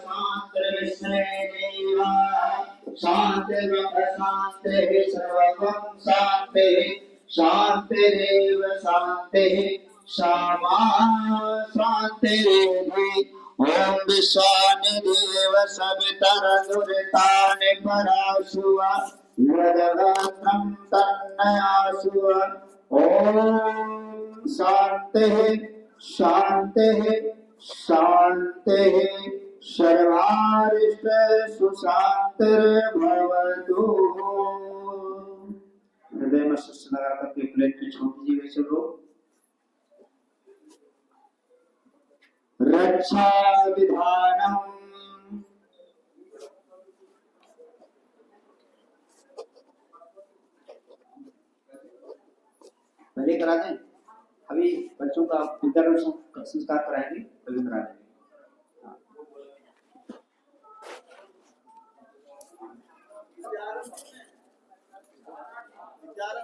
शान्तिर्विश्वेदेव शान्तिर्ब्रह्मशान्तिः सर्वं शान्तिः शान्तिरेव शान्तिः क्षमा शान्तिरेधि ॐ विश्वानिदेव सवितरदुरितानि पराशुव यदगात्रं तन्नयासुव ॐ शान्तिः शान्तिः शान्तिः सर्वारिष्टेषु शान्तिर्भवतु। हृदय में शिष्य लगा करके प्लेट की छोड़ दीजिए वैसे लोग। रक्षा विधानम पहले करा दें, अभी बच्चों का विद्यार्थी संस्कार कराएंगे तभी करा देंगे।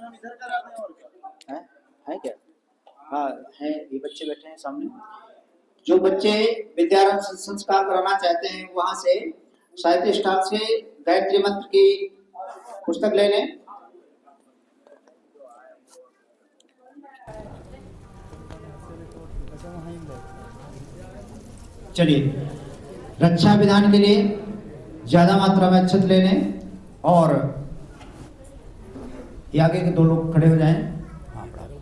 हम इधर करा दें और क्या है क्या? हाँ है, ये बच्चे बैठे हैं सामने। जो बच्चे विद्यारंभ संस्कार कराना चाहते हैं वहां से साहित्य स्टॉल से गायत्री मंत्र की पुस्तक ले लें। चलिए, रक्षा विधान के लिए ज्यादा मात्रा में अक्षत ले लें और ये आगे के दो लोग खड़े हो जाएं।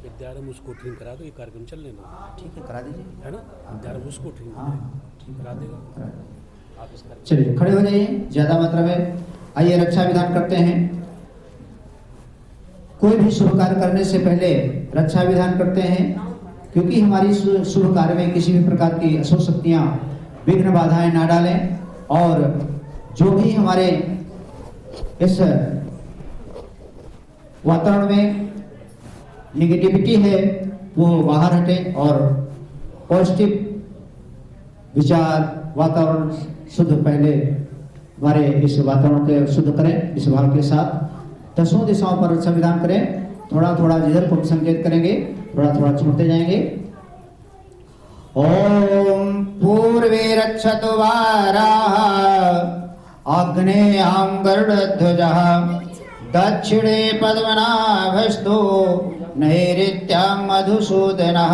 विद्यारंभ उसको ट्रेन करा दो, ये कार्यक्रम चलने दो। ठीक है, करा दीजिए, है ना? विद्यारंभ उसको ट्रेन करा देगा आप इसका। चलिए खड़े हो जाइए ज्यादा मात्रा में। आइए रक्षा विधान करते हैं। कोई भी शुभ कार्य करने से पहले रक्षा विधान करते हैं, क्योंकि हमारी शुभ कार्य में किसी भी प्रकार की अशुभ शक्तियां विघ्न बाधाएं ना डालें और जो भी हमारे इस वातावरण में निगेटिविटी है वो बाहर हटे और पॉजिटिव विचार वातावरण शुद्ध पहले हमारे इस वातावरण को शुद्ध करें। इस भाव के साथ 10 दिशाओं पर रक्षा विधान करें। थोड़ा थोड़ा जिधर को संकेत करेंगे थोड़ा थोड़ा छोड़ते जाएंगे। ओम पूर्वे रक्षतु वाराः आग्नेयां गरुडध्वजः दक्षिणे पद्मनाभस्तु नैऋत्यां मधुसूदनः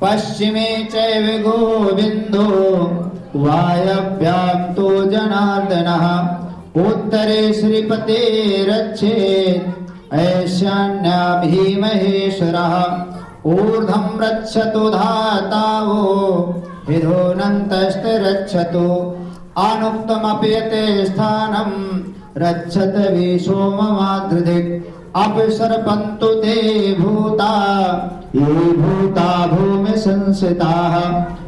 पश्चिमे चैव गोविन्दो वायव्यां तु जनार्दनः उत्तरे श्रीपतिरक्षेत् ईशान्यां महेश्वरः ऊर्ध्वं रक्षतु धातावो विधोनन्तश्च रक्षतु अनुक्तमपि यते स्थानं रक्षत विसोममादृधिक् अपसर्पन्तु ते भूता ये भूता भूमि संस्थिताः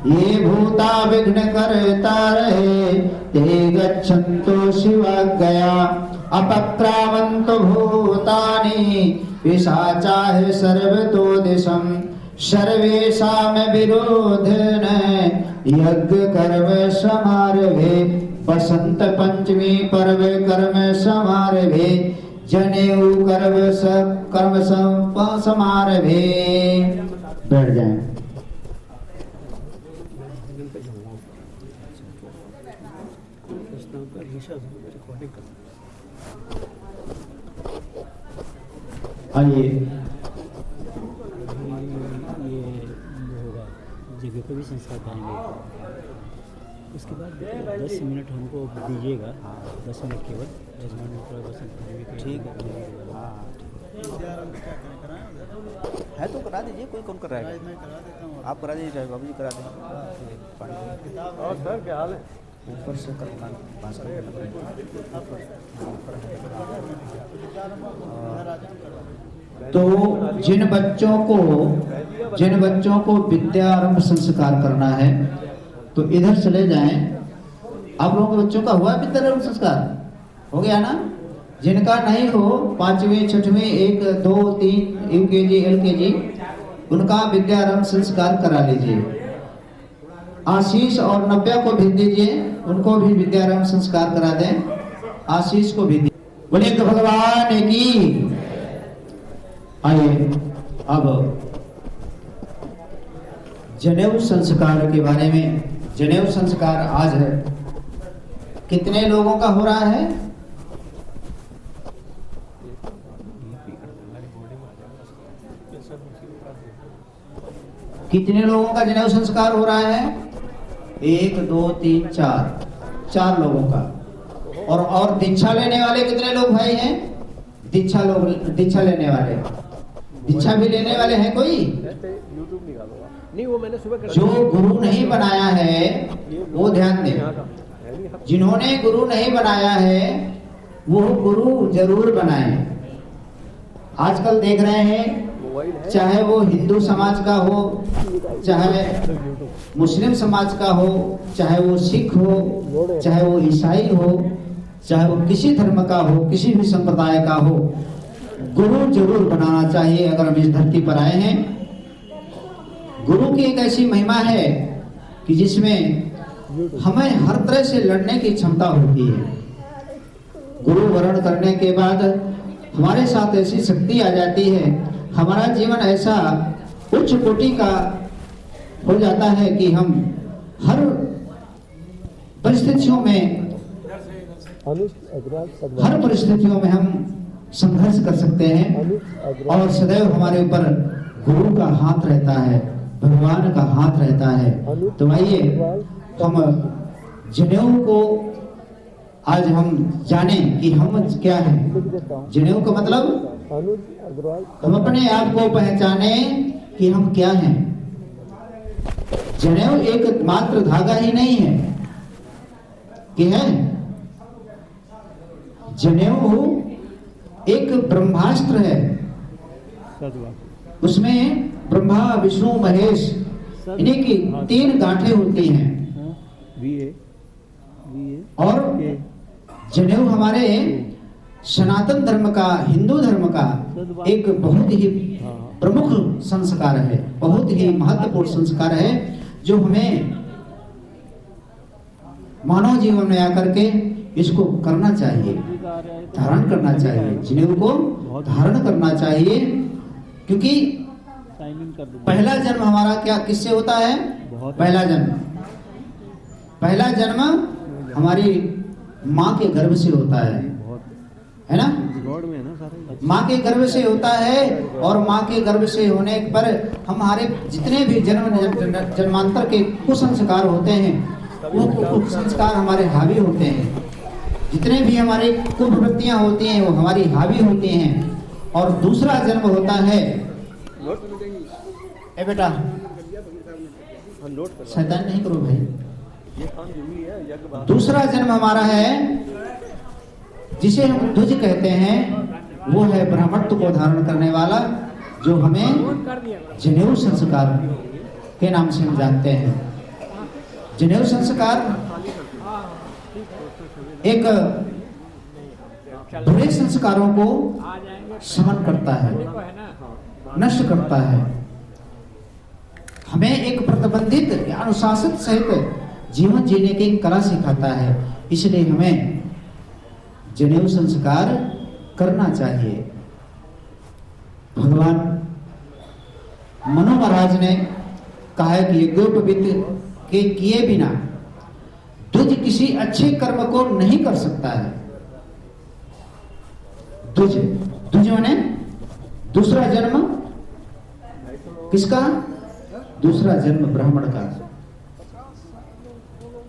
ये भूता विघ्नकर्ता रहे ते गच्छन्तु शिवाज्ञया अपक्रामन्तु भूतानि पिशाचाः सर्वतो दिशं सर्वेषां विरोधेन यज्ञ कर्म समारभे बसंत पंचमी पर्व कर्म समारभे जनेऊ कर्म समारभे। बैठ जाएं। आइए ये होगा जगह पे भी संस्कार करेंगे। उसके बाद 10 मिनट हमको दीजिएगा, 10 मिनट केवल जजमान ठीक है। हाँ है तो करा दीजिए, कोई कौन कर रहा है? मैं करा देता हूँ। आप करा दीजिए, बाबू जी करा दें। और सर क्या हाल है? ऊपर से कर पास कर। तो जिन बच्चों को विद्यारंभ संस्कार करना है तो इधर चले जाएं। आप लोगों के बच्चों का हुआ विद्यारंभ संस्कार? हो गया ना? जिनका नहीं हो 5वीं 6वीं 1 2 3 यूकेजी एलकेजी उनका विद्यारंभ संस्कार करा लीजिए। आशीष और नव्या को भेज दीजिए, उनको भी विद्यारंभ संस्कार करा दें। आशीष को भी बोलिए तो भगवान की। आइए अब जनेऊ संस्कार के बारे में। जनेऊ संस्कार आज है कितने लोगों का हो रहा है? कितने लोगों का जनेऊ संस्कार हो रहा है? 1 2 3 4 लोगों का। और दीक्षा लेने वाले कितने लोग भाई हैं? दीक्षा लेने वाले, दीक्षा भी लेने वाले हैं कोई? यूट्यूब निकालूंगा नहीं, वो मैंने सुबह जो गुरु नहीं बनाया है वो ध्यान दें। जिन्होंने गुरु नहीं बनाया है वो गुरु जरूर बनाए। आजकल देख रहे हैं, चाहे वो हिंदू समाज का हो, चाहे मुस्लिम समाज का हो, चाहे वो सिख हो, चाहे वो ईसाई हो, चाहे वो किसी धर्म का हो, किसी भी संप्रदाय का हो, गुरु जरूर बनाना चाहिए। अगर हम इस धरती पर आए हैं, गुरु की एक ऐसी महिमा है कि जिसमें हमें हर तरह से लड़ने की क्षमता होती है। गुरु वर्ण करने के बाद हमारे साथ ऐसी शक्ति आ जाती है, हमारा जीवन ऐसा उच्च कोटि का हो जाता है कि हम हर परिस्थितियों में हम संघर्ष कर सकते हैं। और सदैव हमारे ऊपर गुरु का हाथ रहता है, भगवान का हाथ रहता है। तो आइए हम जनेऊ को आज हम जाने कि हम क्या है। जनेऊ का मतलब हम अपने आप को पहचाने कि हम क्या हैं। जनेऊ एक मात्र धागा ही नहीं है कि है, जनेऊ एक ब्रह्मास्त्र है। उसमें ब्रह्मा विष्णु महेश इन्हीं की 3 गांठें होती हैं। और जनेऊ हमारे सनातन धर्म का, हिंदू धर्म का एक बहुत ही प्रमुख संस्कार है, बहुत ही महत्वपूर्ण संस्कार है, जो हमें मानव जीवन में आकर के इसको करना चाहिए, धारण करना चाहिए। जनेऊ को धारण करना चाहिए, क्योंकि पहला जन्म हमारा क्या किससे होता है? पहला जन्म हमारी माँ के गर्भ से होता है ना? माँ के गर्भ से होता है। और माँ के गर्भ से होने पर हमारे जितने भी जन्मांतर के कुसंस्कार होते हैं, वो कुसंस्कार हमारे हावी होते हैं। जितने भी हमारी कुप्रवृत्तियां होती हैं वो हमारी हावी होती हैं। और दूसरा जन्म होता है, ए बेटा शैतान नहीं करो भाई। दूसरा जन्म हमारा है जिसे हम ध्वज कहते हैं, वो है ब्राह्मणत्व को धारण करने वाला, जो हमें जनेऊ संस्कार के नाम से हम जानते हैं। जनेऊ संस्कार एक बुरे संस्कारों को शमन करता है, नष्ट करता है, हमें एक प्रतिबंधित अनुशासित सहित जीवन जीने की कला सिखाता है। इसलिए हमें जनेऊ संस्कार करना चाहिए। भगवान मनु महाराज ने कहा है कि यज्ञोपवीत के किए बिना ध्वज किसी अच्छे कर्म को नहीं कर सकता है। ध्वज माने दूसरा जन्म किसका? दूसरा जन्म ब्राह्मण का।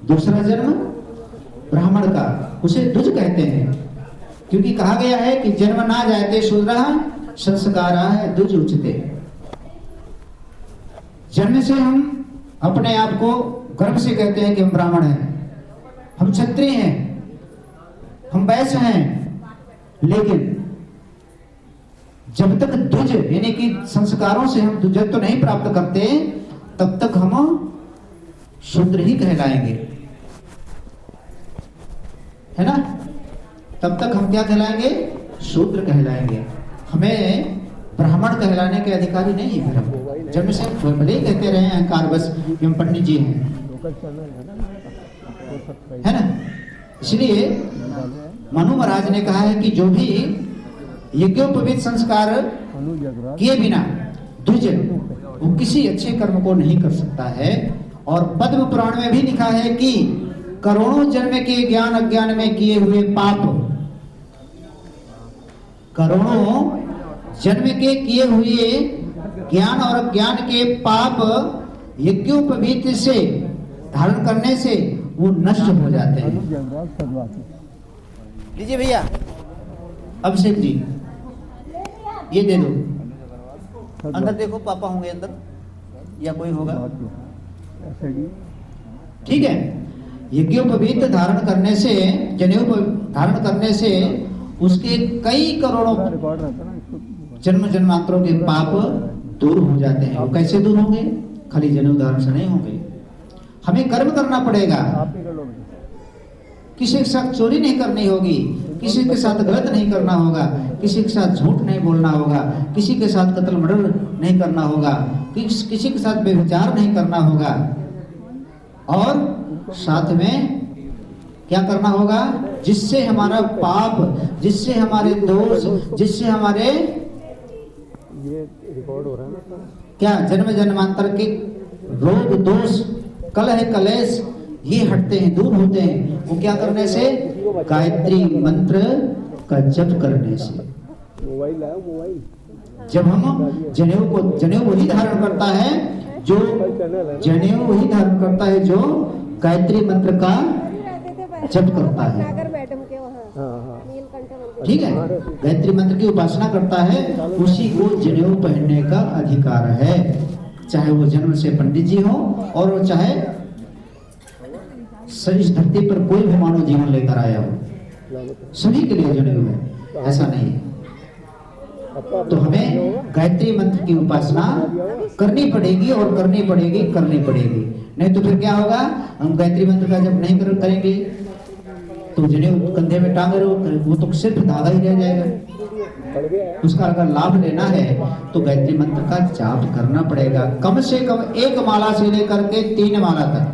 दूसरा जन्म ब्राह्मण का, उसे ध्वज कहते हैं। क्योंकि कहा गया है कि जन्म ना जायते शूद्रः संस्काराः ध्वज उच्यते। जन्म से हम अपने आप को गर्व से कहते हैं कि हम ब्राह्मण हैं, हम क्षत्रिय हैं, हम वैश्य हैं। लेकिन जब तक ध्वज यानी कि संस्कारों से हम ध्वज तो नहीं प्राप्त करते, तब तक हम शूद्र ही कहलाएंगे, है ना? तब तक हम क्या कहलाएंगे? शूद्र कहलाएंगे। हमें ब्राह्मण कहलाने के अधिकारी नहीं है। फिर हम जन्म से भले ही कहते रहे अहंकार बस कि हम पंडित जी हैं, है ना? इसलिए मनु महाराज ने कहा है कि जो भी यज्ञोपवीत संस्कार किए बिना ध्वज वो किसी अच्छे कर्म को नहीं कर सकता है। और पद्म पुराण में भी लिखा है कि करोड़ों जन्म के ज्ञान अज्ञान में किए हुए पाप, करोड़ों जन्म के किए हुए ज्ञान और अज्ञान के पाप यज्ञोपवीत से धारण करने से वो नष्ट हो जाते हैं। लीजिए भैया अभिषेक जी, ये दे दो। अंदर देखो, पापा होंगे अंदर या कोई होगा, ठीक है। यज्ञोपवीत धारण करने से, जनेऊ धारण करने से उसके कई करोड़ों जन्म जन्मांतरों के पाप दूर हो जाते हैं। वो कैसे दूर होंगे? खाली जनेऊ धारण से नहीं होंगे। हमें कर्म करना पड़ेगा। किसी के साथ चोरी नहीं करनी होगी, किसी के साथ गलत नहीं करना होगा, किसी के साथ झूठ नहीं बोलना होगा, किसी के साथ कत्ल मर्डर नहीं करना होगा, किसी के साथ व्यभिचार नहीं करना होगा, और साथ में क्या करना होगा? जिससे हमारा पाप, जिससे हमारे दोष, जिससे हमारे ये रिकॉर्ड हो रहा है ना, क्या जन्म जन्मांतर के रोग दोष कलह कलेश ये हटते हैं, दूर होते हैं। वो क्या करने से? गायत्री मंत्र का जप करने से। मोबाइल लाया, मोबाइल जब हम जनेऊ को, जनेऊ वही धारण करता है जो, जनेऊ वही धारण करता है जो गायत्री मंत्र का जप करता है, ठीक है। गायत्री मंत्र की उपासना करता है, उसी को जनेऊ पहनने का अधिकार है, चाहे वो जन्म से पंडित जी हो और वो चाहे इस धरती पर कोई भी मानव जीवन लेकर आया हो, सभी के लिए जनेऊ है, ऐसा नहीं है। तो हमें गायत्री मंत्र की उपासना करनी पड़ेगी और करनी पड़ेगी, करनी पड़ेगी। नहीं तो फिर क्या होगा? हम गायत्री मंत्र का जब नहीं करेंगे तो जनेऊ कंधे में टांगे रहो, वो तो सिर्फ धागा ही रह जाएगा। उसका अगर लाभ लेना है तो गायत्री मंत्र का जाप करना पड़ेगा, कम से कम 1 माला से लेकर के 3 माला तक,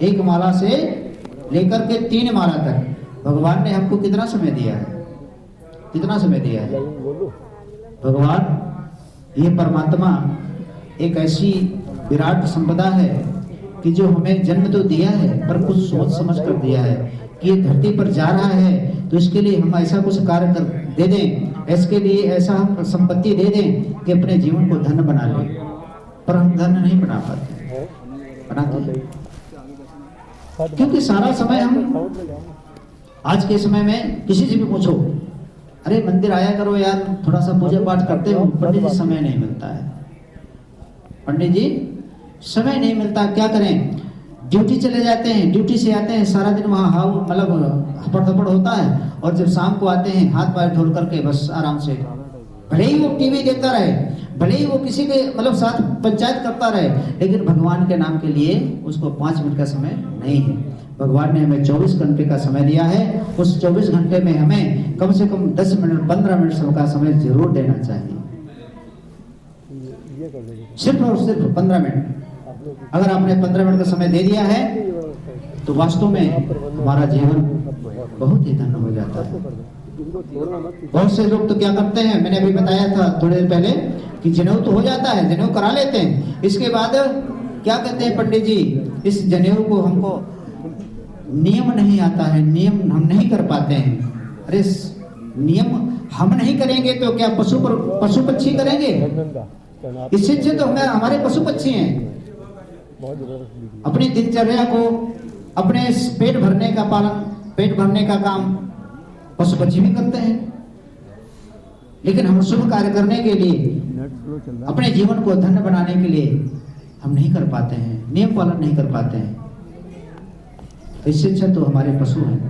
1 माला से लेकर के 3 माला तक। भगवान ने हमको कितना समय दिया है? कितना समय दिया है? भगवान ये परमात्मा एक ऐसी विराट संपदा है कि जो हमें जन्म तो दिया है पर कुछ सोच समझ कर दिया है कि ये धरती पर जा रहा है, तो इसके लिए हम ऐसा कुछ कार्य कर दे दें, इसके लिए ऐसा हम संपत्ति दे दें कि अपने जीवन को धन बना लें। पर हम धन नहीं बना पाते, बनाते हैं क्योंकि सारा समय हम, आज के समय में किसी से भी पूछो, अरे मंदिर आया करो यार, थोड़ा सा पूजा पाठ करते हो। पंडित जी समय नहीं मिलता है, पंडित जी समय नहीं मिलता, क्या करें? ड्यूटी चले जाते हैं, ड्यूटी से आते हैं, सारा दिन वहाँ मतलब हपड़ थपड़ होता है, और जब शाम को आते हैं हाथ पैर धोल करके बस आराम से, भले ही वो टीवी देखता रहे, भले ही वो किसी के मतलब साथ पंचायत करता रहे, लेकिन भगवान के नाम के लिए उसको 5 मिनट का समय नहीं है। भगवान ने हमें 24 घंटे का समय दिया है, उस 24 घंटे में हमें कम से कम 10 मिनट 15 मिनट का समय जरूर देना चाहिए, सिर्फ और सिर्फ 15 मिनट। अगर आपने 15 मिनट का समय दे दिया है तो वास्तव में हमारा जीवन बहुत ही धन्य हो जाता है। बहुत से लोग तो क्या करते हैं, मैंने अभी बताया था थोड़ी देर पहले कि जनेऊ तो हो जाता है, जनेऊ करा लेते हैं, इसके बाद क्या कहते हैं पंडित जी, इस जनेऊ को हमको नियम नहीं आता है, नियम हम नहीं कर पाते हैं। अरे नियम हम नहीं करेंगे तो क्या पशु पक्षी करेंगे? इससे अच्छे तो हमारे पशु पक्षी हैं। अपनी दिनचर्या को, अपने पेट भरने का पालन, पेट भरने का काम पशु पक्षी भी करते हैं, लेकिन हम शुभ कार्य करने के लिए, अपने जीवन को धन्य बनाने के लिए हम नहीं कर पाते हैं, नियम पालन नहीं कर पाते हैं। इससे अच्छा तो हमारे पशु हैं।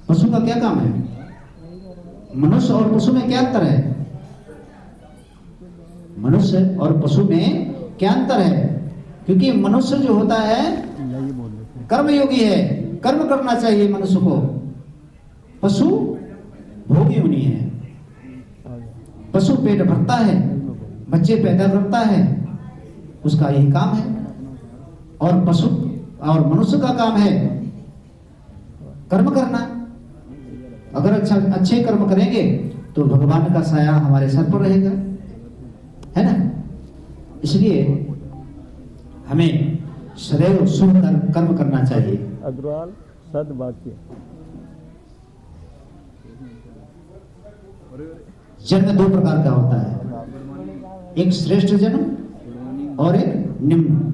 पशु का क्या काम है? मनुष्य और पशु में क्या अंतर है? मनुष्य और पशु में क्या अंतर है? क्योंकि मनुष्य जो होता है कर्मयोगी है, कर्म करना चाहिए मनुष्य को। पशु भोगी योनि है। पशु पेट भरता है, बच्चे पैदा करता है, उसका यही काम है। और पशु और मनुष्य का काम है कर्म करना। अगर अच्छे कर्म करेंगे तो भगवान का साया हमारे सर पर रहेगा, है ना। इसलिए हमें सदैव शुभ कर्म करना चाहिए। अग्रवाल सद्वाक्य। जन्म दो प्रकार का होता है, एक श्रेष्ठ जन्म और एक निम्न।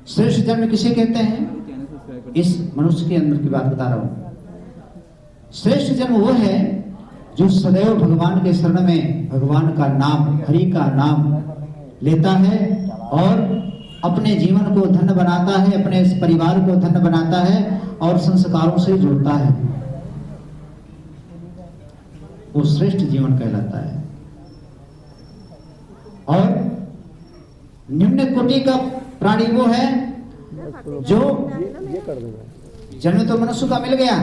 श्रेष्ठ जन्म किसे कहते हैं? इस मनुष्य के अंदर की बात बता रहा हूं। श्रेष्ठ जन्म वो है जो सदैव भगवान के शरण में भगवान का नाम, हरि का नाम लेता है और अपने जीवन को धन्य बनाता है, अपने इस परिवार को धन्य बनाता है और संस्कारों से जोड़ता है। वो श्रेष्ठ जीवन कहलाता है। और निम्न कोटि का प्राणी वो है जो ये कर देगा। जन्म तो मनुष्य का मिल गया,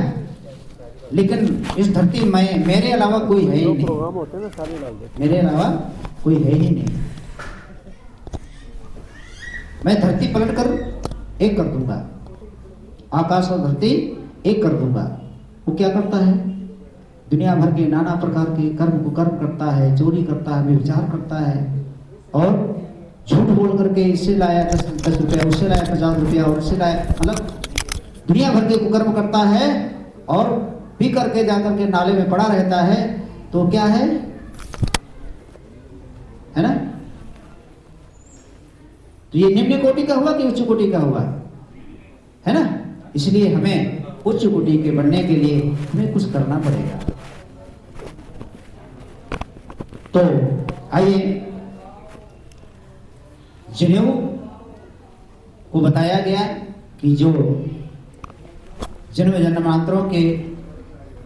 लेकिन इस धरती में मेरे अलावा कोई है ही नहीं। प्रोग्राम होते हैं ना सारे डाल दे। मेरे अलावा कोई है ही नहीं। मैं धरती पलट कर एक कर दूंगा, आकाश और धरती एक कर दूंगा। वो क्या करता है? दुनिया भर के नाना प्रकार के कर्म को कर्म करता है, चोरी करता है, व्यभिचार करता है और झूठ बोल करके इससे लाया 10 रुपया, उससे लाया 50 रुपया और उससे लाया, मतलब दुनिया भर के कुकर्म करता है और पी करके जाकर के नाले में पड़ा रहता है। तो क्या है ना? तो ये निम्न कोटि का हुआ कि उच्च कोटि का हुआ, है ना? इसलिए हमें उच्च कोटि के बनने के लिए हमें कुछ करना पड़ेगा। तो आइए, जनेऊ को बताया गया कि जो जन्म जन्मांतरों के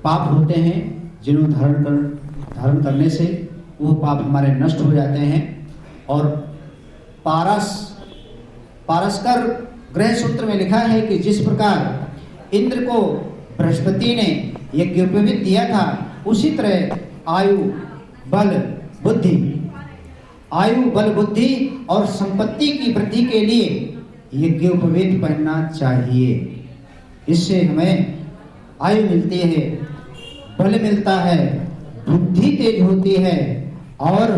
पाप होते हैं, जिन्हें धारण करने से वो पाप हमारे नष्ट हो जाते हैं। और पारस्कर ग्रह सूत्र में लिखा है कि जिस प्रकार इंद्र को बृहस्पति ने यज्ञोपवीत दिया था, उसी तरह आयु बल बुद्धि और संपत्ति की वृद्धि के लिए यज्ञोपवीत पहनना चाहिए। इससे हमें आयु मिलती है, बल मिलता है, बुद्धि तेज होती है और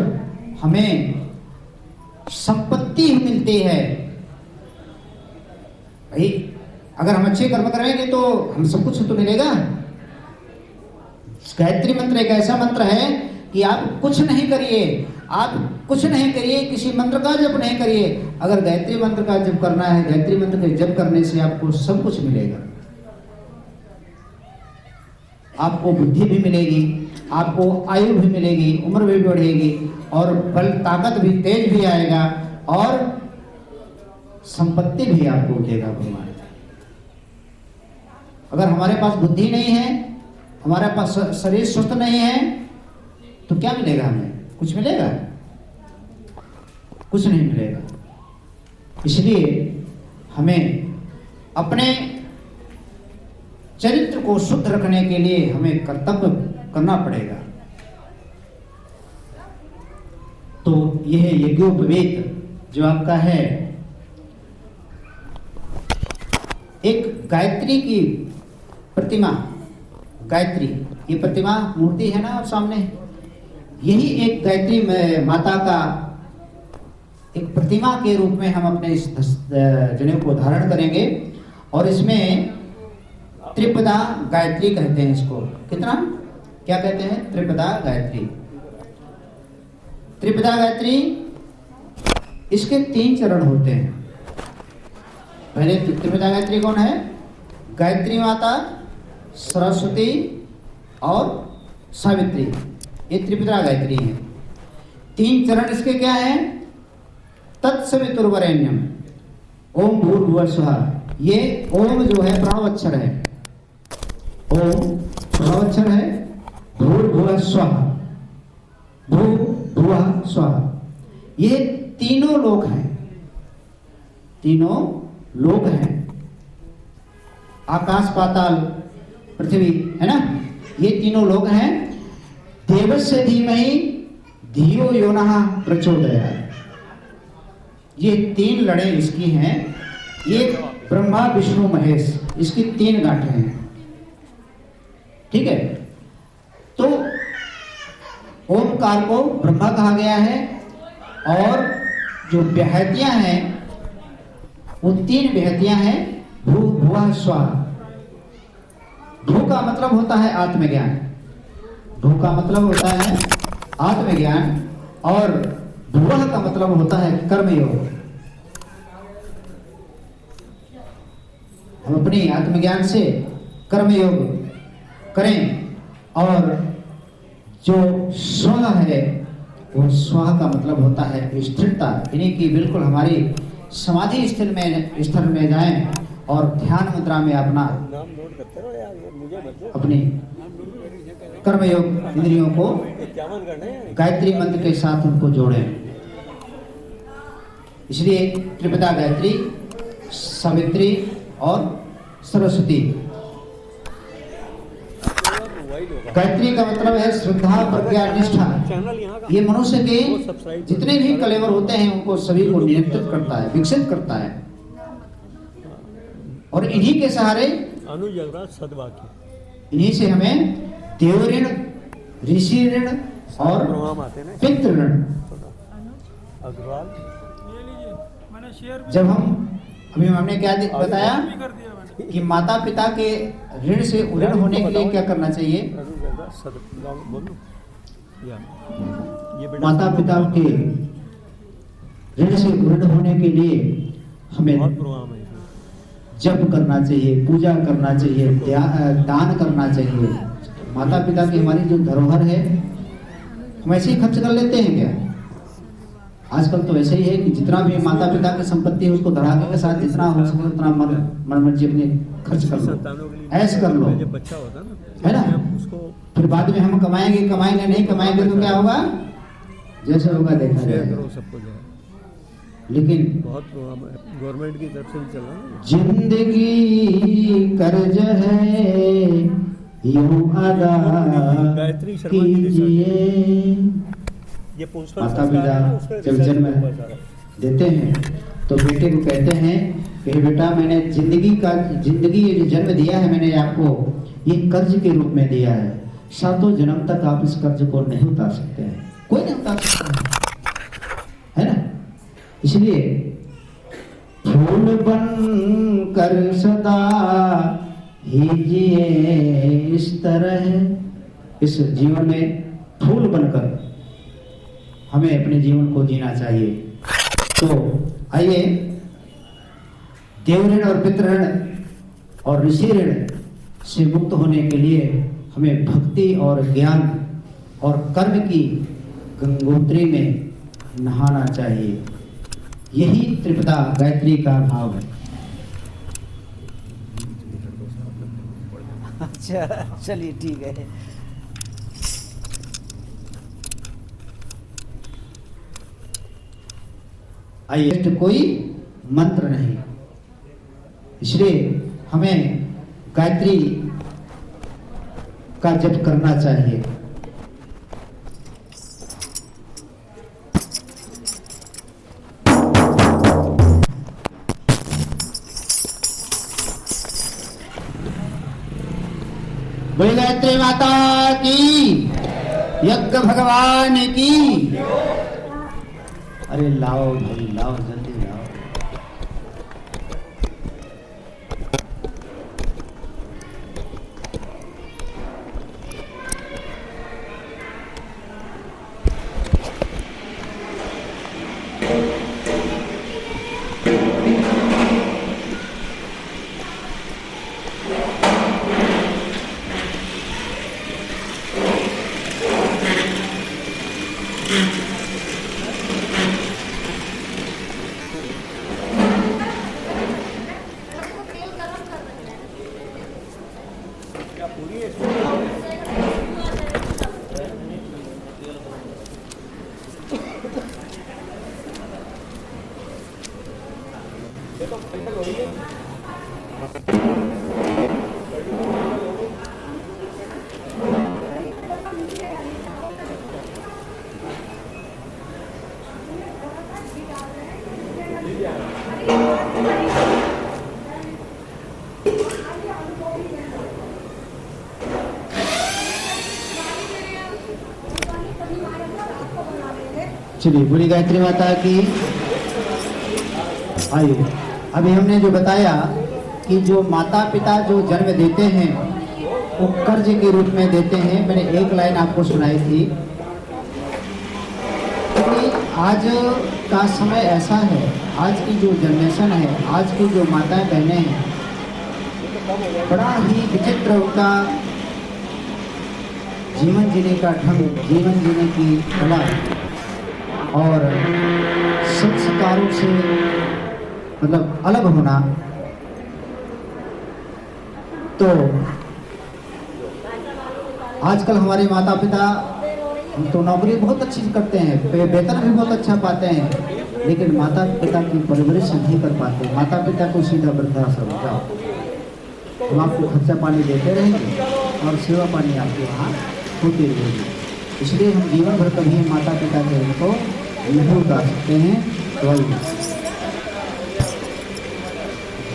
हमें संपत्ति मिलती है। भाई अगर हम अच्छे कर्म करेंगे तो हम सब कुछ तो मिलेगा। गायत्री मंत्र एक ऐसा मंत्र है कि आप कुछ नहीं करिए, किसी मंत्र का जप नहीं करिए। अगर गायत्री मंत्र का जप करना है, गायत्री मंत्र के जप करने से आपको सब कुछ मिलेगा। आपको बुद्धि भी मिलेगी, आपको आयु भी मिलेगी, उम्र भी बढ़ेगी और बल ताकत भी तेज भी आएगा और संपत्ति भी आपको देगा भगवान। अगर हमारे पास बुद्धि नहीं है, हमारे पास शरीर स्वस्थ नहीं है, तो क्या मिलेगा हमें? कुछ मिलेगा? कुछ नहीं मिलेगा। इसलिए हमें अपने चरित्र को शुद्ध रखने के लिए हमें कर्तव्य करना पड़ेगा। तो यह यज्ञोपवीत जो आपका है, एक गायत्री की प्रतिमा, गायत्री ये प्रतिमा मूर्ति है ना आप सामने, यही एक गायत्री माता का एक प्रतिमा के रूप में हम अपने इस जनेऊ को धारण करेंगे। और इसमें त्रिपदा गायत्री कहते हैं इसको। कितना क्या कहते हैं? त्रिपदा गायत्री। त्रिपदा गायत्री, इसके 3 चरण होते हैं। पहले त्रिपदा गायत्री कौन है? गायत्री माता, सरस्वती और सावित्री, ये त्रिपदा गायत्री है। 3 चरण इसके क्या है? तत्सवितुर्वरेण्यम, ओम भूर्भुवः स्वः। ये ओम जो है प्रणवाक्षर है, ओम प्रणवाक्षर है, भूर्भुवः स्वः, भूर्भुवः स्वः। ये तीनों लोक हैं, तीनों लोक हैं, आकाश पाताल पृथ्वी, है ना? ये तीनों लोक हैं। देवस्य धीमहि धियो यो नः प्रचोदयात्। ये 3 लड़े इसकी हैं। ये ब्रह्मा विष्णु महेश, इसकी 3 गांठें हैं। ठीक है? तो ओमकार को ब्रह्मा कहा गया है और जो व्याहतियां हैं वो 3 विभूतियां हैं, भू भुवः स्वाहा। भू का मतलब होता है आत्मज्ञान, भू का मतलब होता है आत्मज्ञान, और भुवः का मतलब होता है कर्मयोग। हम अपनी आत्मज्ञान से कर्मयोग करें, और जो स्व है वो स्व का मतलब होता है स्थिरता, यानी कि बिल्कुल हमारी समाधि स्थिर में जाएं और ध्यान मुद्रा में अपना अपनी कर्मयोग इंद्रियों को गायत्री मंत्र के साथ उनको जोड़ें। इसलिए त्रिपदा गायत्री, सावित्री और सरस्वती। गायत्री का मतलब है श्रद्धा, प्रज्ञा, निष्ठा। ये मनुष्य के जितने भी कलेवर होते हैं उनको सभी को नियंत्रित करता है, विकसित करता है, और इन्हीं के सहारे इन्हीं से हमें देव ऋण, ऋषि ऋण और पितृ ऋण। जब हम अभी हमने क्या बताया कि माता पिता के ऋण से ऋण होने के लिए क्या करना चाहिए? माता पिता के ऋण से ऋण होने के लिए हमें जप करना चाहिए, पूजा करना चाहिए, दान करना चाहिए। माता पिता की हमारी जो धरोहर है हम ऐसे ही खर्च कर लेते हैं क्या? आजकल तो ऐसे ही है कि जितना भी माता पिता की संपत्ति है उसको धड़ाके के साथ जितना हो सके उतना मन मर्जी अपने खर्च कर लो, ऐश कर लो, है ना। फिर बाद में हम कमाएंगे नहीं कमाएंगे तो क्या होगा? जैसे होगा देखा जाएगा। लेकिन बहुत गवर्नमेंट की तरफ से भी चल रहा है, जिंदगी कर्ज है यूं अदा कीजिए। माता पिता जब जन्म देते हैं तो बेटे को कहते हैं कि बेटा मैंने जिंदगी ये जो जन्म दिया है मैंने आपको, ये कर्ज के रूप में दिया है। 7 जन्म तक आप इस कर्ज को नहीं उतार सकते हैं, कोई नहीं उतार सकता है ना। इसलिए फूल बन कर सदा हीजिए इस तरह। इस जीवन में फूल बनकर हमें अपने जीवन को जीना चाहिए। तो आइए देव ऋण और पितृ ऋण और ऋषि ऋण से मुक्त होने के लिए हमें भक्ति और ज्ञान और कर्म की गंगोत्री में नहाना चाहिए। यही त्रिपदा गायत्री का भाव है। अच्छा चलिए ठीक है। आइए, कोई मंत्र नहीं, इसलिए हमें गायत्री का जप करना चाहिए। बोले गायत्री माता की, यज्ञ भगवान की। अरे लाओ भाई लाओ, जल्दी लाओ। चलिए बोली गायत्री माता की। आइए अभी हमने जो बताया कि जो माता पिता जो जन्म देते हैं वो कर्ज के रूप में देते हैं। मैंने एक लाइन आपको सुनाई थी कि आज का समय ऐसा है, आज की जो जनरेशन है, आज की जो माताएं बहनें हैं, बड़ा ही विचित्र उनका जीवन जीने का ढंग, जीवन जीने की कला और संस्कारों से मतलब अलग होना। तो आजकल हमारे माता पिता तो नौकरी बहुत अच्छी करते हैं, वेतन भी बहुत अच्छा पाते हैं, लेकिन माता पिता की परवरिश नहीं कर पाते। माता पिता को सीधा वृद्धाश्रम जाओ, हम आपको खर्चा पानी देते रहेंगे और सेवा पानी आपके वहाँ होती रहेगी। इसलिए हम जीवन भर कभी माता पिता के ऋण को नहीं उतार सकते हैं। तो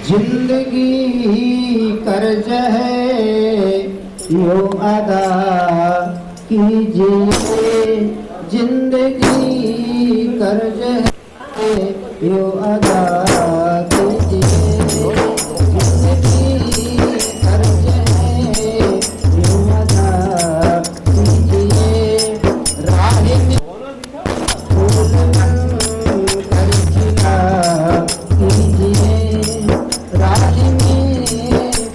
जिंदगी कर्ज है यो अदा कीजिए, जिंदगी कर्ज है यो अदा कीजिए, जिंदगी कर्ज है यो अदा कीजिए, राह में फूल मन कर खिला कीजिए, राह में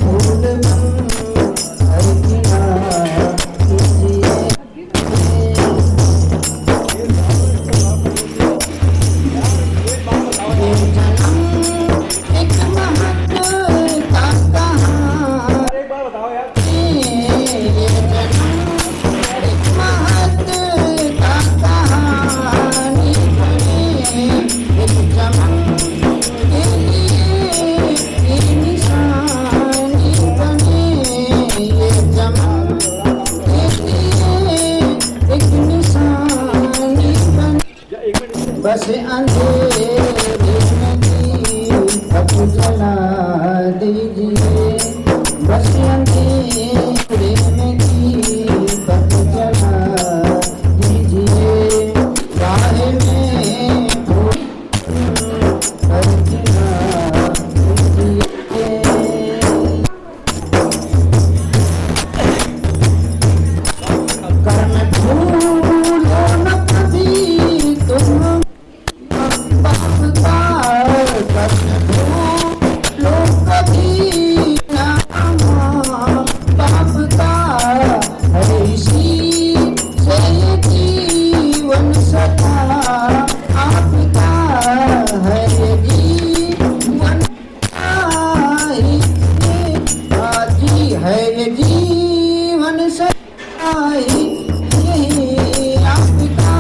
फूल मन कर खिला कीजिए। ये जन्म एक महत्व का कहानी, ये जन्म एक महत्व का कहानी बने, एक चमन के लिए ये निशानी बने, ये चमन के लिए एक निशानी बने। बस अंधेरे में दीपक जला दीजिए, बस अंधेरे में दीपक जला दीजिए, राह में फूल कर खिला दीजिए। कर्म भूलो न कभी तुम बाप का, कर्म भूलो कभी न माँ बाप का, है इसी से ये जीवन सदा आपका, है ये जीवन आजी, है ये जीवन सदा यही आपका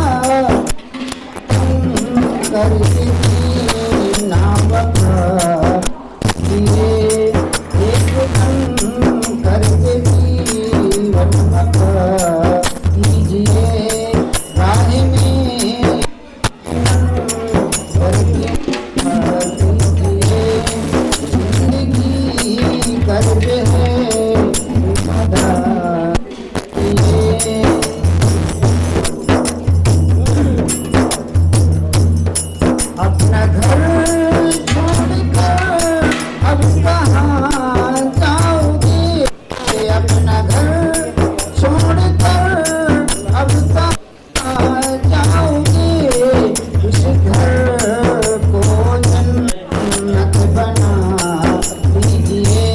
करके नाम दिए, एक दम करके जीवन कीजिए, राह में करके कीजिए, जिंदगी कर्ज है अदा कीजिए। अपना घर छोड़कर अब कहाँ जाओगे, अपना घर छोड़कर अब कहाँ जाओगे, इस घर को जन्नत बना दीजिए,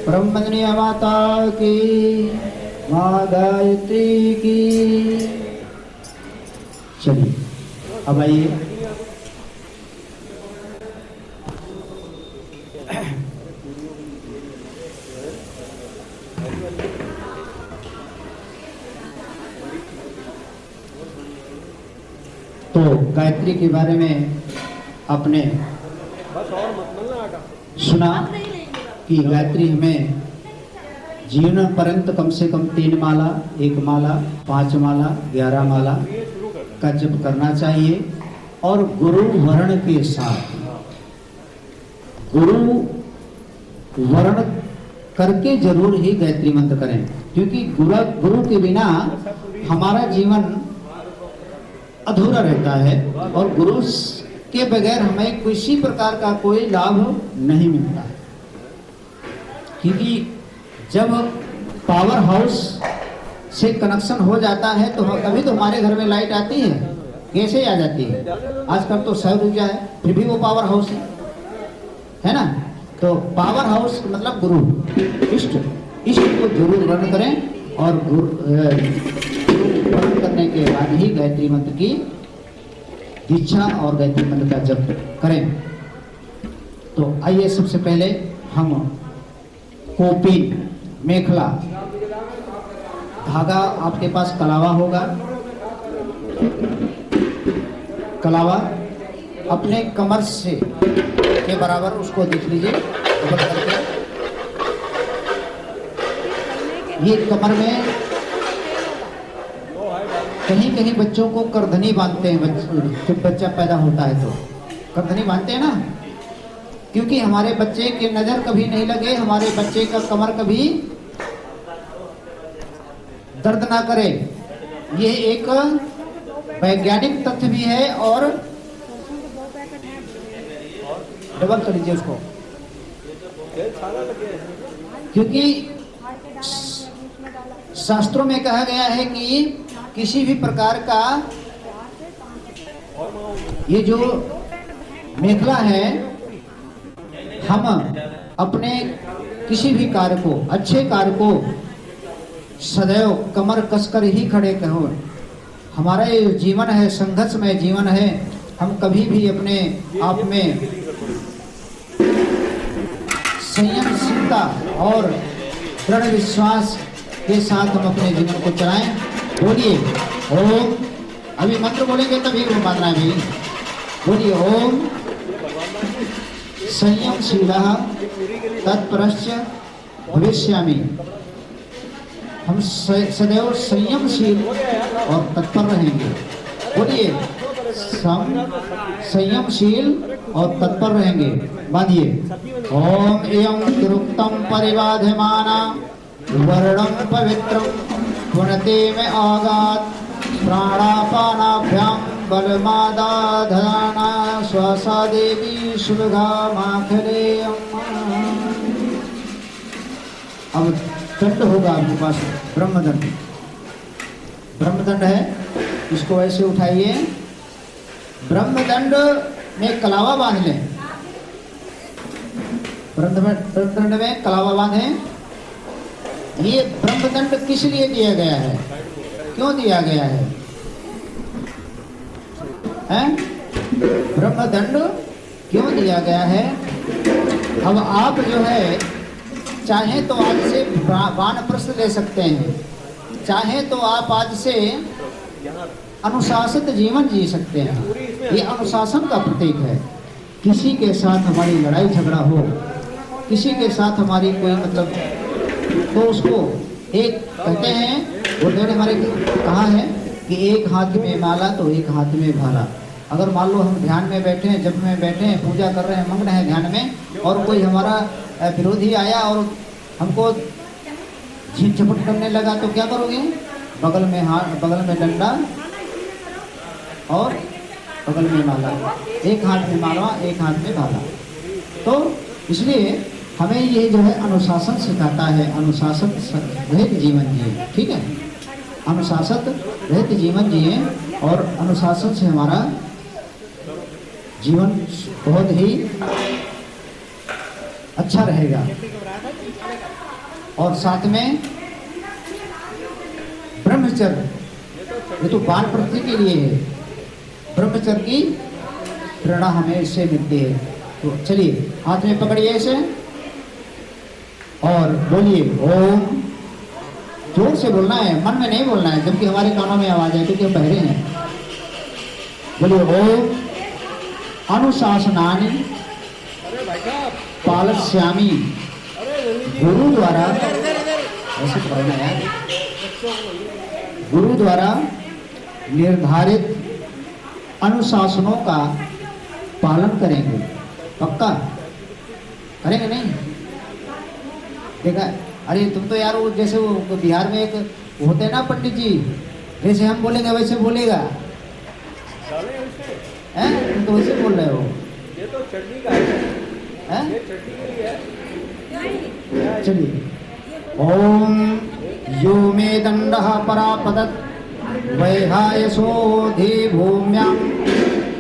ब्रह्मण्य माता की, माँ गायत्री की। चलिए अब आइए। तो गायत्री के बारे में आपने सुना कि गायत्री हमें जीवन पर्यंत कम से कम 3 माला, 1 माला, 5 माला, 11 माला का जप करना चाहिए और गुरु वर्ण के साथ, गुरु वर्ण करके जरूर ही गायत्री मंत्र करें, क्योंकि गुरु के बिना हमारा जीवन अधूरा रहता है और गुरु के बगैर हमें किसी प्रकार का कोई लाभ नहीं मिलता है। क्योंकि जब पावर हाउस से कनेक्शन हो जाता है तो तभी तो हमारे घर में लाइट आती है। कैसे आ जाती है? आजकल तो सौर ऊर्जा है, फिर भी वो पावर हाउस है ना। तो पावर हाउस मतलब गुरु, इष्ट को जरूर वर्ण करें और वर्ण करने के बाद ही गायत्री मंत्र की दीक्षा और गायत्री मंत्र का जप करें। तो आइए सबसे पहले हम कोपीन, मेखला, धागा, आपके पास कलावा होगा, कलावा अपने कमर से के बराबर उसको देख लीजिए ऊपर करके। ये कमर में कहीं कहीं बच्चों को करधनी बांधते हैं, जब बच्चा पैदा होता है तो करधनी बांधते हैं ना, क्योंकि हमारे बच्चे की नजर कभी नहीं लगे, हमारे बच्चे का कमर कभी दर्द ना करे। ये एक वैज्ञानिक तथ्य भी है और डबल कर लीजिए उसको, क्योंकि शास्त्रों में कहा गया है कि किसी भी प्रकार का ये जो मेखला है, हम अपने किसी भी कार्य को, अच्छे कार्य को सदैव कमर कसकर ही खड़े करो। हमारा ये जीवन है, संघर्षमय जीवन है, हम कभी भी अपने आप में संयमशीलता और दृढ़ विश्वास के साथ हम अपने जीवन को चलाएं। बोलिए ओम, अभी मंत्र बोलेंगे तभी वो बांधना है भाई। बोलिए ओम संयमशीलः तत्परश्च भविष्यामि। हम सदैव संयमशील और तत्पर रहेंगे। बोलिए संयमशील और तत्पर रहेंगे। बांधिए ओम एयं तिरुक्तम परिबाध्यमाना वर्णम पवित्रम पुनते में आगात प्राणापानाभ्यां बलमादाधाना श्वासा देवी सुलगा माखले। अब दंड होगा आपके पास, ब्रह्मदंड। ब्रह्मदंड है, इसको ऐसे उठाइए। ब्रह्मदंड में कलावा बांध लें। ब्रह्मदंड में कलावा बांधें। ये ब्रह्मदंड किस लिए दिया गया है, क्यों दिया गया है? ब्रह्मदंड क्यों दिया गया है? अब आप जो है चाहे तो आज से वानप्रस्थ ले सकते हैं, चाहे तो आप आज से अनुशासित जीवन जी सकते हैं। ये अनुशासन का प्रतीक है। किसी के साथ हमारी लड़ाई झगड़ा हो, किसी के साथ हमारी कोई मतलब, तो उसको एक कहते हैं, वो डेढ़ हमारे कहा है कि एक हाथ में माला तो एक हाथ में भाला। अगर मान लो हम ध्यान में बैठे हैं, जप में बैठे हैं, पूजा कर रहे हैं, मग्न है ध्यान में, और कोई हमारा विरोधी आया और हमको झीप झपट करने लगा तो क्या करोगे? बगल में हाथ, बगल में डंडा और बगल में माला, एक हाथ में माला एक हाथ में भाला। तो इसलिए हमें ये जो है अनुशासन सिखाता है, अनुशासन रहित जीवन जिए। ठीक है, अनुशासन रहित जीवन जिए और अनुशासन से हमारा जीवन बहुत ही अच्छा रहेगा। और साथ में ब्रह्मचर्य, ये तो बाल वृद्धि के लिए है। ब्रह्मचर्य की प्रेरणा हमें इससे मिलती है। तो चलिए हाथ में पकड़िए इसे और बोलिए ओम। जोर से बोलना है, मन में नहीं बोलना है, जबकि हमारे कानों में आवाज है क्योंकि हम बहरे हैं। बोलिए ओम अनुशासनानि पालस्यामि। गुरु द्वारा, ऐसे पढ़ना है, गुरु द्वारा निर्धारित अनुशासनों का पालन करेंगे। पक्का करेंगे? नहीं देखा? अरे तुम तो यार वो जैसे वो बिहार में एक होते हैं ना पंडित जी, जैसे हम बोलेंगे वैसे बोलेगा। हैं? तुम तो वैसे बोल रहे हो। ये तो चटनी का है। ये चटनी के लिए है। चलिए ओम यो मे दंडः परापदत् वैहायसोधि भूम्यां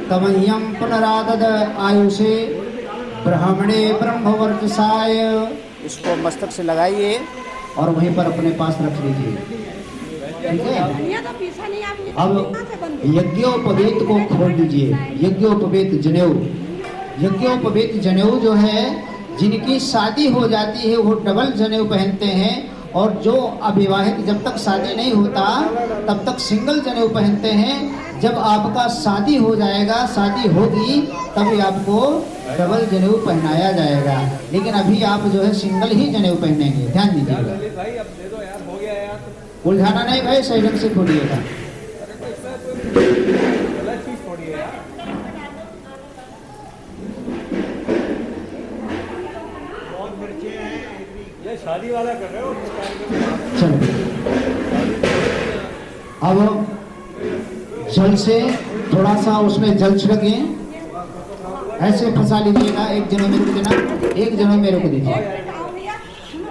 तमह्यं पुनरादद आयुषे ब्रह्मणे ब्रह्मवर्चसाय। इसको मस्तक से लगाइए और वहीं पर अपने पास रख लीजिए। ठीक है? अब यज्ञोपवीत को खोल दीजिए। यज्ञोपवीत जनेऊ, यज्ञोपवीत जनेऊ जो है, जिनकी शादी हो जाती है वो डबल जनेऊ पहनते हैं, और जो अविवाहित जब तक शादी नहीं होता तब तक सिंगल जनेऊ पहनते हैं। जब आपका शादी हो जाएगा, शादी होगी, तभी आपको डबल जनेऊ पहनाया जाएगा। लेकिन अभी आप जो है सिंगल ही जनेऊ पहनेंगे, ध्यान दीजिएगा। भाई अब दे दो यार, हो गया यार। उलझाना नहीं भाई, सही ढंग से खोलिएगा। गलत चीज थोड़ी है यार। ये शादी वाला कर रहे हो। चलो अब जल से थोड़ा सा उसमें जल छिड़के, ऐसे फंसा लीजिएगा। एक जने में रुक देना, एक जने में रुक दीजिए।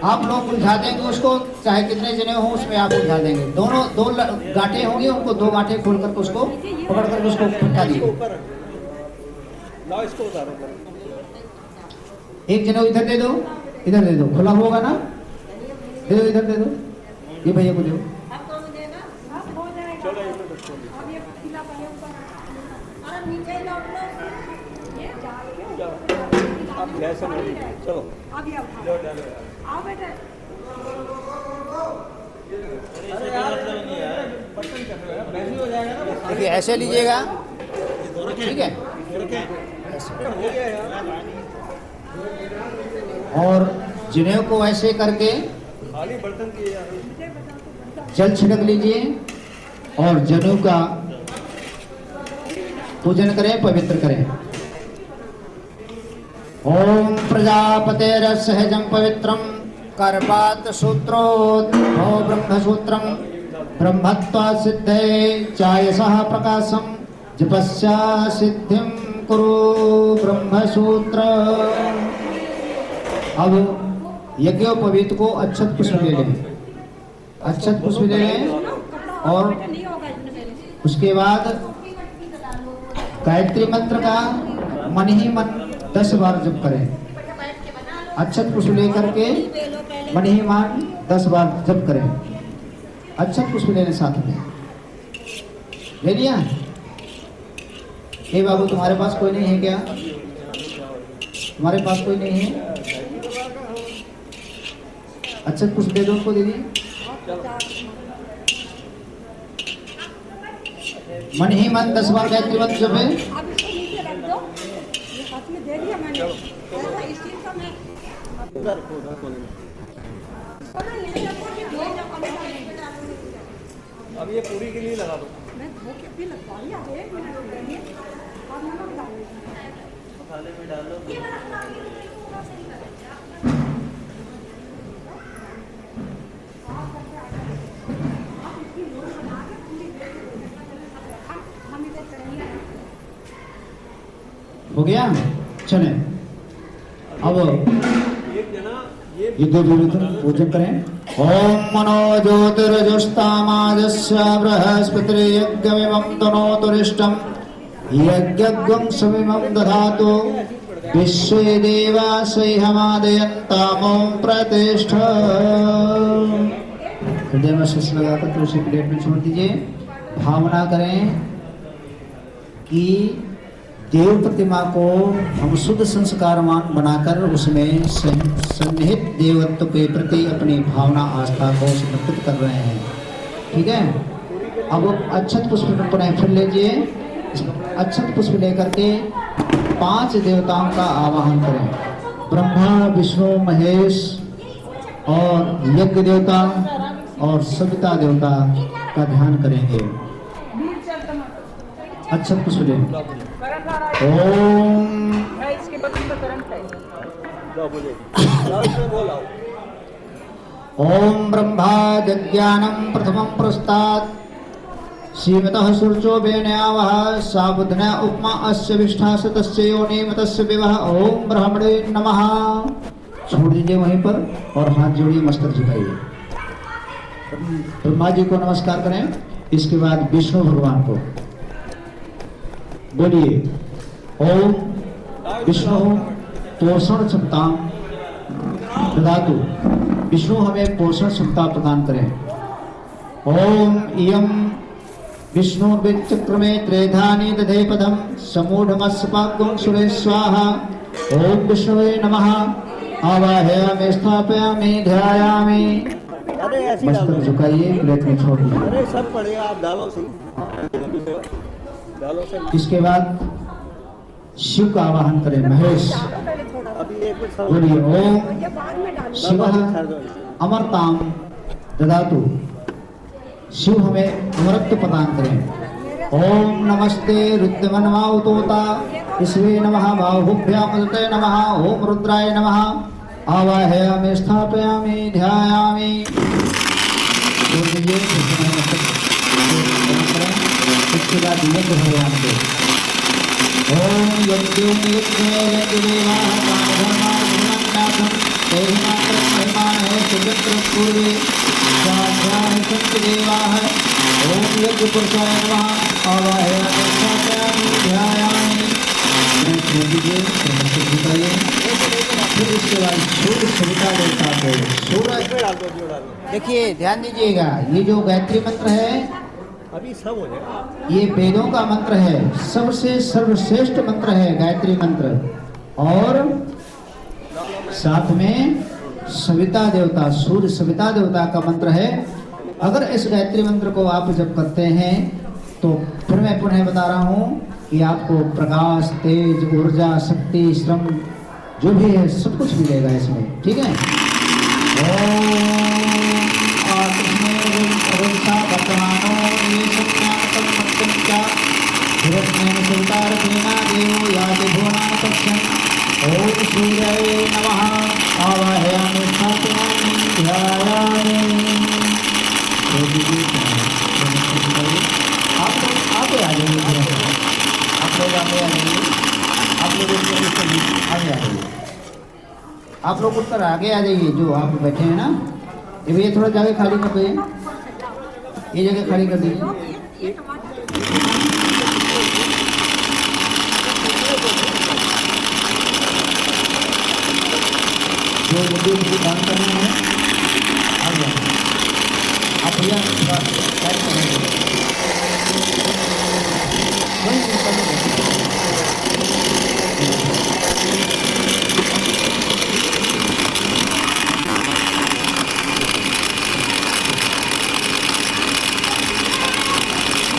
आप लोग उलझा देंगे उसको, चाहे कितने जने हो उसमें आप उलझा देंगे। दोनों दो गांठें होंगी, उनको दो गांठें खोल करके उसको पकड़ करके उसको फटका दीजिए। लाओ इसको उतारो। एक जने इधर दे दो, इधर दे दो, खुला होगा ना, दे दो, इधर दे दो, ये भैया को दो। चलो देखिए ऐसे लीजिएगा, ठीक है? और जनेऊ को ऐसे करके खाली बर्तन किए जल छिड़क लीजिए और जनेऊ का पूजन करें, पवित्र करें। ओम प्रजापतेरसहजं पवित्रं कर्पात सूत्रोद्भव ब्रह्मसूत्रं ब्रह्मत्वा सिद्धे चायसः प्रकाशं जपस्या सिद्धिं कुरु ब्रह्मसूत्र। अब यज्ञोपवीत को अक्षत पुष्प ले लें, अक्षत पुष्प ले लें और उसके बाद गायत्री मंत्र का मन ही मन 10 बार जप करें। अक्षत पुष्प लेकर के मन ही मन 10 बार जप करें। अक्षत पुष्प लेने साथ में ले लिया। हे बाबू तुम्हारे पास कोई नहीं है क्या? तुम्हारे पास कोई नहीं है? अक्षत पुष्प दे दो उनको, दीदी। मन ही मन 10 बार गायत्री मंत्र जपे। अब ये पूरी के लिए लगा दो। थाले में डालो। हो गया? चले अब एक जना ये पूजन करें। ओम मनो ज्योतिर्जुष्टामाजस्य बृहस्पतिर्यज्ञमिमं तनोतुरिष्टं यज्ञं सविमं दधातु विश्व देवा स्वयमादयन्तामो प्रतिष्ठ। हृदय में शीश लगाकर तुलसी प्लेट में छोड़ दीजिए। भावना करें कि देव प्रतिमा को हम शुद्ध संस्कारवान बनाकर उसमें सन्निहित देवत्व के प्रति अपनी भावना आस्था को समर्पित कर रहे हैं। ठीक है, अब अक्षत पुष्प पुनः फिर लीजिए। अक्षत पुष्प लेकर के 5 देवताओं का आवाहन करें। ब्रह्मा, विष्णु, महेश और यज्ञ देवता और सविता देवता का ध्यान करेंगे। अक्षत पुष्प ले। ओम ओम ब्रह्मा जज्ञानं प्रथमं पुरस्तात् सीमतः सूर्यो वेण्यावः साबुधन उपमा अस्य विष्ठा तस्य योनिम तस्य विवह। ओम ब्रह्मणे नमः। छोड़ दीजिए वहीं पर और हाथ जोड़िए, मस्तक झुकाइए। ब्रह्मा जी को नमस्कार करें। इसके बाद विष्णु भगवान को बोलिए। ओम विष्णु पोषण क्षमता ददातु। विष्णु हमें पोषण क्षमता प्रदान करें। ओम इयं विष्णु विचक्रमे त्रेधानि दधे पदम समूढ़मस्पाग्ं सुरे स्वाहा। ओम विष्णुवे नमः। आवाहयामि स्थापयामि ध्यायामि। अरे ऐसी डाल मस्तक दो। झुकाइए, प्लेट में छोड़ दीजिए। अरे सब पड़ेगा, आप डालो सही, डालो सही। इसके बाद शिव का आवाहन करें। महेश अभी एक मिनट बोलिए। ओम शिवः अमरताम ददातु। शिव हमें अमरत्व प्रदान करें। ओम नमस्ते रुद्रमन्वाउतोता इसवे नमः बाहुभ्याम उदते नमः। ओम रुद्राय नमः। आवाहयामि स्थापयामि ध्यायामि। इसके बाद यज्ञ भगवान को। ओम यज्ञेन यज्ञे यज्ञदेवाः कामधर्माः गुणन्नाथं तेहिमात्रं महिमानः सुचक्रं पूर्वे स्वाध्याः सन्ति देवाः। ओम यज्ञ पुरुषाय नमः। आवाहयामि स्थापयामि ध्यायामि। फिर इसके बाद सूर्य सविता देवता को सूर्य। देखिए ध्यान दीजिएगा, ये जो गायत्री मंत्र है अभी सब हो जाएगा। ये वेदों का मंत्र है, सबसे सर्वश्रेष्ठ मंत्र है गायत्री मंत्र। और साथ में सविता देवता, सूर्य सविता देवता का मंत्र है। अगर इस गायत्री मंत्र को आप जब करते हैं तो फिर मैं पुनः बता रहा हूँ कि आपको प्रकाश, तेज, ऊर्जा, शक्ति, श्रम जो भी है सब कुछ मिलेगा इसमें। ठीक है। ओम सूर्याय नमः। आवाहयामि स्थापयामि ध्यायामि। आप लोग आगे आ जाइए। आप लोग आगे आ जाइए। आप लोग आगे आ जाइए। आप लोग उत्तर आगे आ जाइए। जो आप बैठे हैं ना, ये भैया थोड़ा जगह खाली कर दीजिए। ये जगह खाली कर दीजिए। जो मुझे काम करना है आ गया। आप भैया टाइप करेंगे।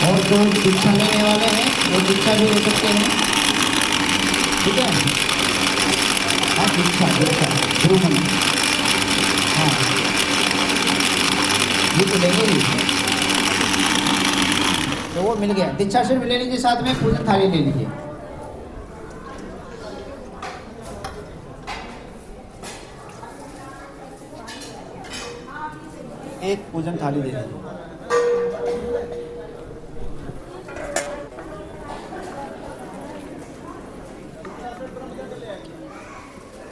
और जो दीक्षा लेने वाले हैं वो दीक्षा भी ले सकते हैं। ठीक है। हाँ दीक्षा ध्रुवन। हाँ ये तो लेंगे ही, तो वो मिल गया। दीक्षा सिर्फ ले लीजिए, साथ में पूजन थाली ले लीजिए। एक पूजन थाली दे दीजिए।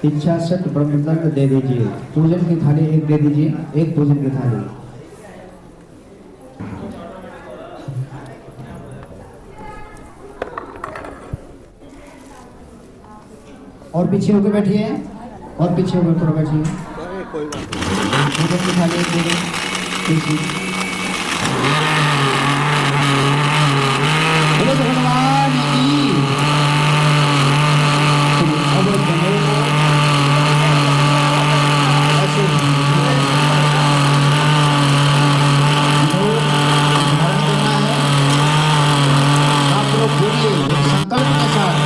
इच्छा सत ब्रह्मदंड दे दीजिए। पूजन की थाली एक दे दीजिए, एक पूजन की थाली। और पीछे होकर बैठिए, और पीछे होकर थोड़ा बैठिए। अरे कोई बात नहीं। उधर से खाली एक जगह पीछे। बोलो तो भगवान की। अब जनेऊ को ऐसे धारण करना है। आप लोग बोलिए संकल्प के साथ।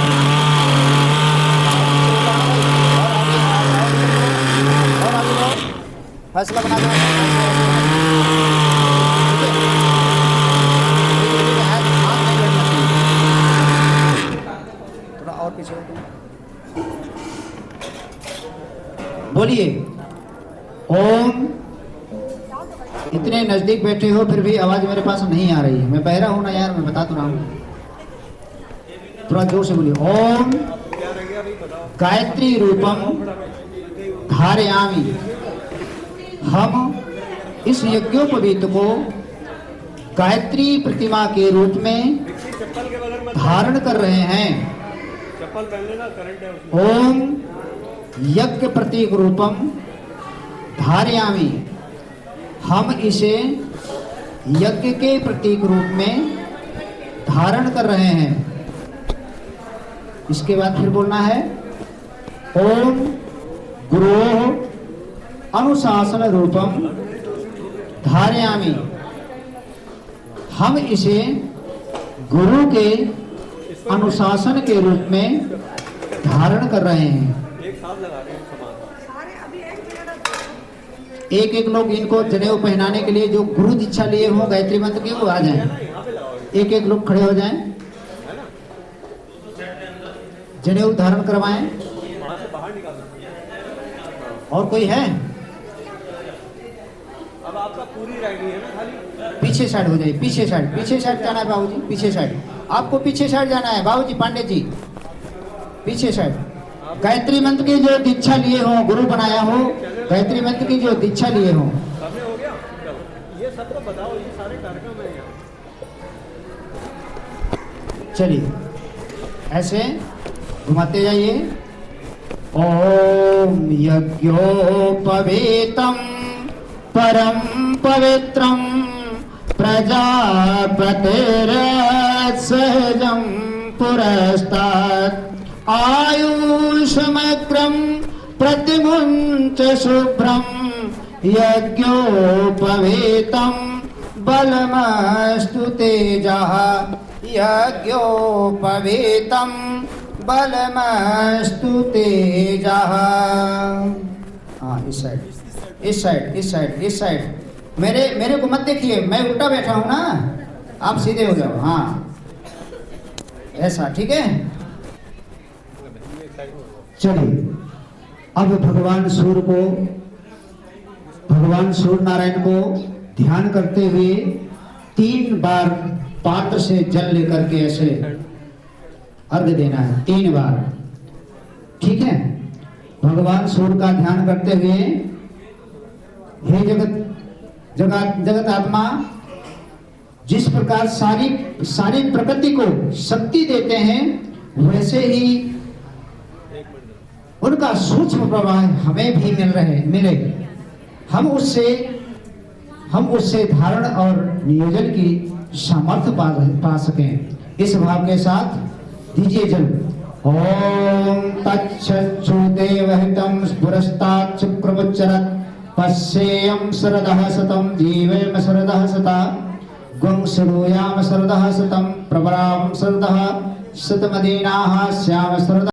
और आगे बढ़ो, फैसला बना दो। थोड़ा और पीछे बोलिए ओम। इतने नजदीक बैठे हो फिर भी आवाज मेरे पास नहीं आ रही है। मैं बहरा हूं ना यार, मैं बता तो रहा हूं। थोड़ा जोर से बोलिए ओम गायत्री रूपम धारयामि। हम इस यज्ञोपवीत को गायत्री प्रतिमा के रूप में चप्पल के बगल में धारण कर रहे हैं। चप्पल पहन लेना, करंट है उसमें। ओम यज्ञ प्रतीक रूपम धारयामि। हम इसे यज्ञ के प्रतीक रूप में धारण कर रहे हैं। इसके बाद फिर बोलना है ओम गुरु अनुशासन रूपम धारयामि। हम इसे गुरु के अनुशासन के रूप में धारण कर रहे हैं। एक साथ लगा रहे हैं समान। एक एक लोग इनको जनेऊ पहनाने के लिए जो गुरु दीक्षा लिए हो गायत्री मंत्र की वो आ जाएं। यहाँ पे लगाओ। एक एक लोग खड़े हो जाएं, जनेऊ धारण करवाएं। वहाँ से बाहर निकाल दो। और कोई है? अब आपका पूरी रेडी है ना, खाली पीछे साइड हो जाइए, पीछे साइड जाना है बाबूजी, पीछे साइड। आपको पीछे साइड जाना है बाबूजी, पांडे जी पीछे साइड। गायत्री मंत्र की जो दीक्षा लिए हो, गुरु बनाया हो, गायत्री मंत्र की जो दीक्षा लिए हो। समय हो गया। चलो, ये सब तो बताओ, ये सारे कार्यक्रम है यहाँ। चलिए ऐसे घुमाते जाइए। ओम यज्ञोपवीतम परम पवित्रम प्रजापतिर्सहजं पुरस्तात् आयुष्मग्रं प्रतिमुञ्च शुभ्रं यज्ञोपवीतं बलमस्तु तेजः। यज्ञोपवीतं बलमस्तु तेजः। हाँ इस साइड, इस साइड, इस साइड, इस साइड। मेरे को मत देखिए, मैं उल्टा बैठा हूं ना, आप सीधे हो जाओ। हाँ ऐसा, ठीक है। चलिए अब भगवान सूर्य नारायण को ध्यान करते हुए 3 बार पात्र से जल लेकर के ऐसे अर्घ देना है, 3 बार, ठीक है। भगवान सूर्य का ध्यान करते हुए हे जगत आत्मा, जिस प्रकार सारी प्रकृति को शक्ति देते हैं, वैसे ही उनका सूक्ष्म प्रभाव हमें भी मिले। हम उससे धारण और नियोजन की सामर्थ्य पा सकें। इस भाव के साथ दीजिए जल। ओम तच्छ्रुदेवहितं पुरस्तात् शुक्रमुच्चरत् पश्येयं शरदः शतं जीवेम शरदः शता गुं शृणुयाम शरदः शतं प्रवराम शरदः शतमदीनाः स्याम शरदः।